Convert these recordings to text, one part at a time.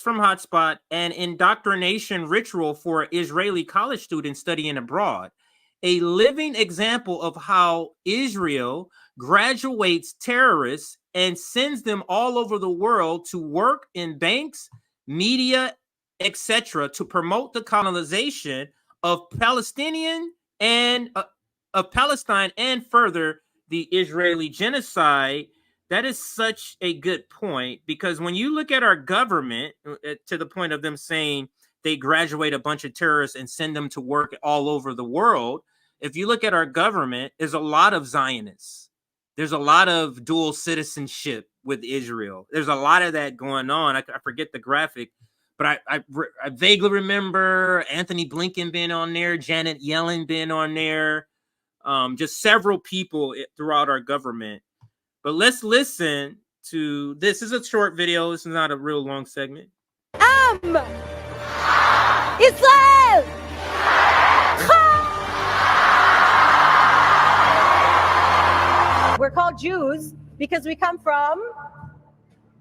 from Hotspot, an indoctrination ritual for Israeli college students studying abroad. A living example of how Israel graduates terrorists and sends them all over the world to work in banks, media, etc., to promote the colonization of Palestine and further the Israeli genocide. That is such a good point, because when you look at our government, to the point of them saying they graduate a bunch of terrorists and send them to work all over the world, if you look at our government, there's a lot of Zionists. There's a lot of dual citizenship with Israel. There's a lot of that going on. I forget the graphic, but I vaguely remember Anthony Blinken being on there, Janet Yellen being on there, just several people throughout our government. But let's listen to this. This is a short video. This is not a real long segment. Israel! We're called Jews because we come from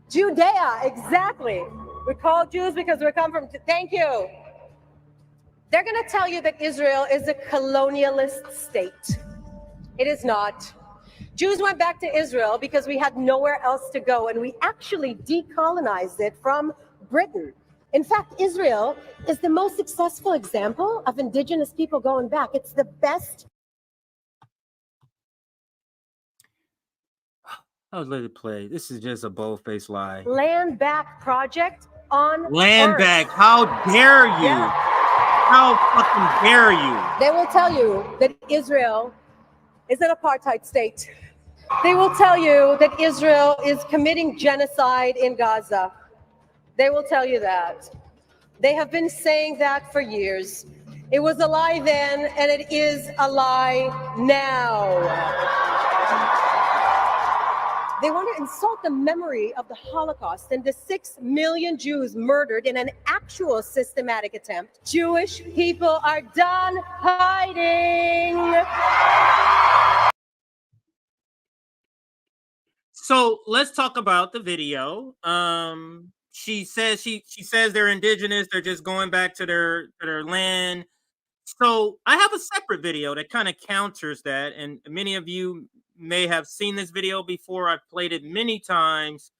Judea. Exactly. We're called Jews because we come from, thank you. They're going to tell you that Israel is a colonialist state. It is not. Jews went back to Israel because we had nowhere else to go, and we actually decolonized it from Britain. In fact, Israel is the most successful example of indigenous people going back. It's the best. I'll let it play. This is just a bold-faced lie. Land back project on land Earth. Back. How dare you? Yeah. How fucking dare you? They will tell you that Israel is an apartheid state. They will tell you that Israel is committing genocide in Gaza. They will tell you that. They have been saying that for years. It was a lie then, and it is a lie now. They want to insult the memory of the Holocaust and the 6 million Jews murdered in an actual systematic attempt. Jewish people are done hiding. So let's talk about the video. She says they're indigenous. They're just going back to their land. So I have a separate video that kind of counters that, and many of you may have seen this video before. I've played it many times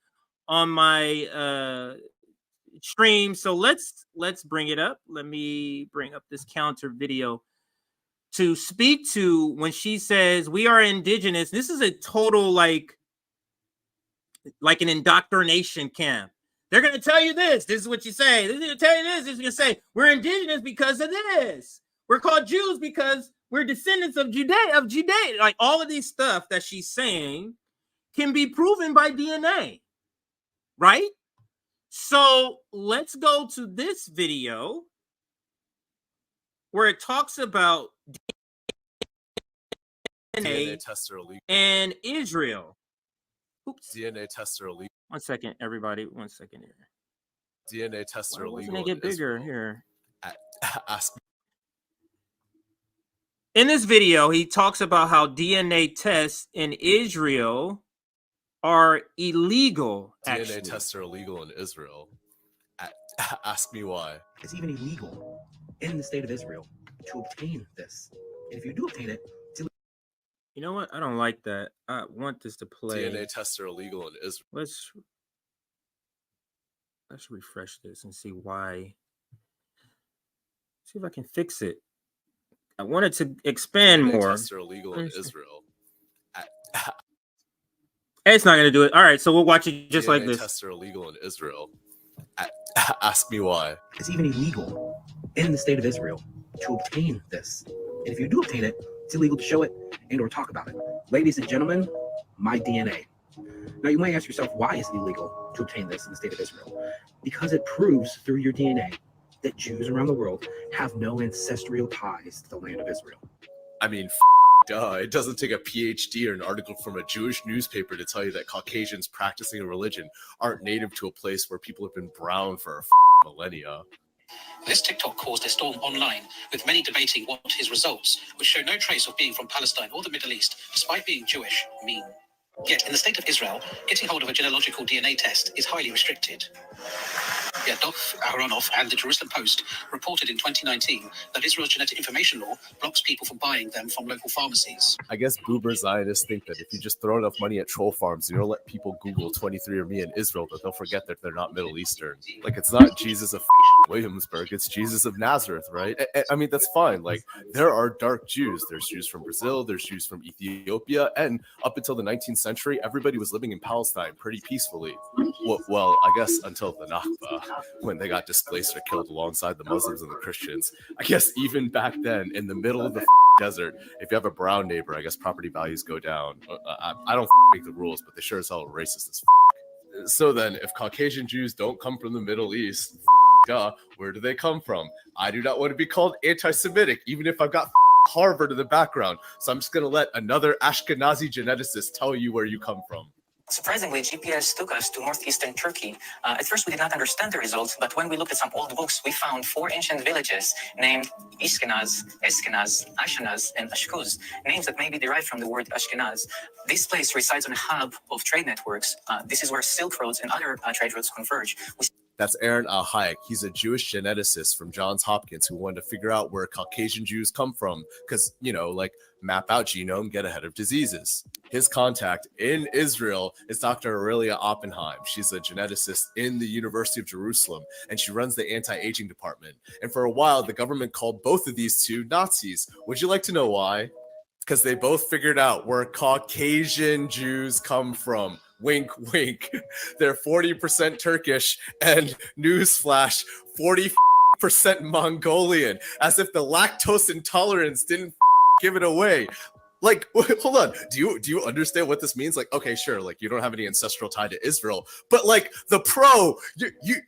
on my stream. So let's bring it up. Let me bring up this counter video to speak to when she says we are indigenous. This is a total like an indoctrination camp. They're going to tell you this. This is what you say. They're going to tell you this. They're going to say we're indigenous because of this. We're called Jews because we're descendants of Judea. Like all of these stuff that she's saying can be proven by DNA, right? So let's go to this video where it talks about DNA and Israel. Oops. DNA tests are illegal. 1 second, everybody. 1 second here. DNA tests are illegal. Why doesn't it get bigger here? Ask. In this video, he talks about how DNA tests in Israel are illegal. DNA tests are illegal in Israel. Ask me why. It's even illegal in the state of Israel to obtain this. And if you do obtain it, you know what? I don't like that. I want this to play. DNA tests are illegal in Israel. Let's refresh this and see why. See if I can fix it. I wanted to expand DNA more. Tests are illegal in Israel. It's not going to do it. All right, so we'll watch it just DNA like this. Tests are illegal in Israel. Ask me why. It's even illegal in the state of Israel to obtain this. And if you do obtain it, it's illegal to show it and or talk about it. Ladies and gentlemen, my DNA. Now you might ask yourself, why is it illegal to obtain this in the state of Israel? Because it proves through your DNA that Jews around the world have no ancestral ties to the land of Israel. I mean, duh. It doesn't take a PhD or an article from a Jewish newspaper to tell you that Caucasians practicing a religion aren't native to a place where people have been brown for millennia. This TikTok caused a storm online, with many debating what his results, which show no trace of being from Palestine or the Middle East, despite being Jewish, mean. Yet, in the state of Israel, getting hold of a genealogical DNA test is highly restricted. Dov Aharonov and the Jerusalem Post reported in 2019 that Israel's genetic information law blocks people from buying them from local pharmacies. I guess boomer Zionists think that if you just throw enough money at troll farms, you don't let people Google 23andMe in Israel, that they'll forget that they're not Middle Eastern. Like, it's not Jesus of Williamsburg, it's Jesus of Nazareth, right? I mean, that's fine. Like, there are dark Jews. There's Jews from Brazil, there's Jews from Ethiopia, and up until the 19th century, everybody was living in Palestine pretty peacefully. Well, I guess until the Nakba, when they got displaced or killed alongside the Muslims and the Christians. I guess even back then, in the middle of the desert, if you have a brown neighbor, I guess property values go down. I don't make the rules, but they sure as hell are racist as So then, if Caucasian Jews don't come from the Middle East, where do they come from? I do not want to be called anti-Semitic, even if I've got Harvard in the background. So I'm just going to let another Ashkenazi geneticist tell you where you come from. Surprisingly, GPS took us to northeastern Turkey. At first, we did not understand the results, but when we looked at some old books, we found 4 ancient villages named Ishkenaz, Eskenaz, Ashanaz, and Ashkuz, names that may be derived from the word Ashkenaz. This place resides on a hub of trade networks. This is where Silk Roads and other trade routes converge. That's Aaron Hayek. He's a Jewish geneticist from Johns Hopkins who wanted to figure out where Caucasian Jews come from because, like map out genome, get ahead of diseases. His contact in Israel is Dr. Aurelia Oppenheim. She's a geneticist in the University of Jerusalem, and she runs the anti-aging department. And for a while, the government called both of these two Nazis. Would you like to know why? Because they both figured out where Caucasian Jews come from. Wink, wink. They're 40% Turkish, and newsflash, 40% Mongolian. As if the lactose intolerance didn't give it away. Like, hold on. Do you understand what this means? Like, okay, sure. Like, you don't have any ancestral tie to Israel, but like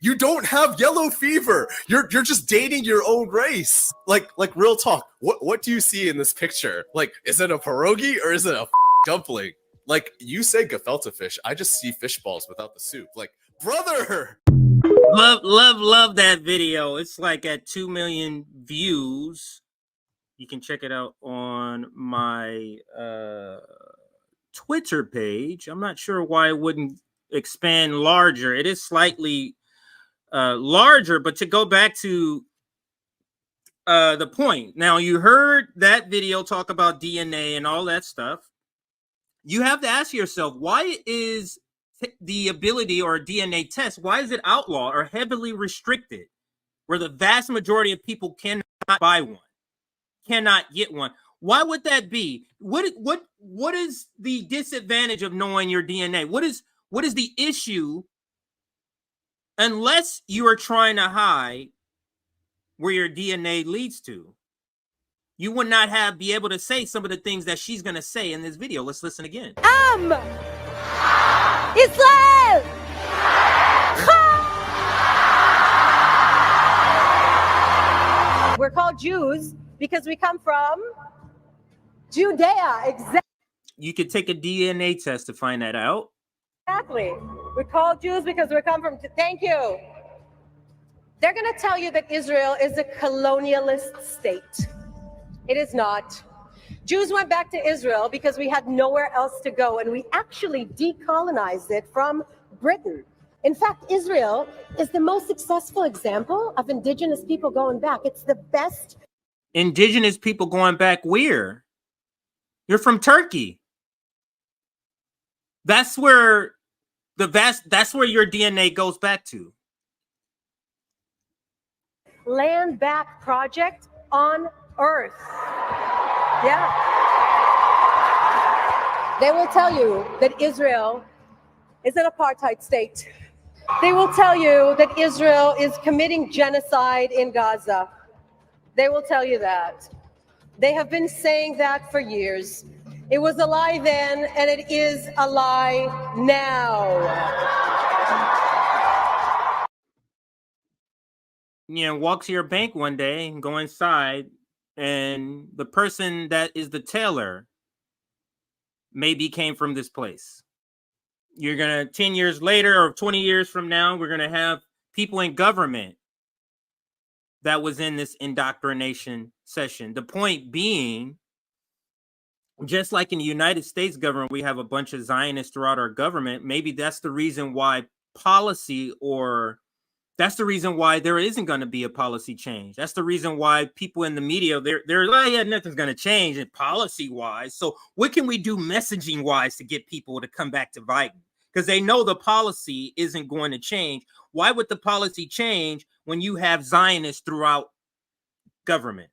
you don't have yellow fever. You're just dating your own race. Like real talk. What do you see in this picture? Like, is it a pierogi or is it a dumpling? Like, you say gefilte fish, I just see fish balls without the soup. Like, brother! Love that video. It's like at 2 million views. You can check it out on my Twitter page. I'm not sure why it wouldn't expand larger. It is slightly larger, but to go back to the point. Now, you heard that video talk about DNA and all that stuff. You have to ask yourself, why is the ability or a DNA test, why is it outlawed or heavily restricted where the vast majority of people cannot buy one, cannot get one? Why would that be? What is the disadvantage of knowing your DNA? What is the issue, unless you are trying to hide where your DNA leads to? You would not be able to say some of the things that she's going to say in this video. Let's listen again. Israel! We're called Jews because we come from Judea. Exactly. You could take a DNA test to find that out. Exactly. We're called Jews because we come from... Thank you. They're going to tell you that Israel is a colonialist state. It is not. Jews went back to Israel because we had nowhere else to go, and we actually decolonized it from Britain. In fact, Israel is the most successful example of indigenous people going back. It's the best. Indigenous people going back where? You're from Turkey. That's where that's where your DNA goes back to. Land back project on Earth. Yeah. They will tell you that Israel is an apartheid state. They will tell you that Israel is committing genocide in Gaza. They will tell you that. They have been saying that for years. It was a lie then, and it is a lie now. Walk to your bank one day and go inside, and the person that is the teller maybe came from this place. You're going to, 10 years later or 20 years from now, we're going to have people in government that was in this indoctrination session. The point being, just like in the United States government, we have a bunch of Zionists throughout our government. Maybe that's the reason why policy or That's the reason why there isn't going to be a policy change. That's the reason why people in the media, they're like, yeah, nothing's going to change in policy wise. So what can we do messaging wise to get people to come back to Biden? Because they know the policy isn't going to change. Why would the policy change when you have Zionists throughout government?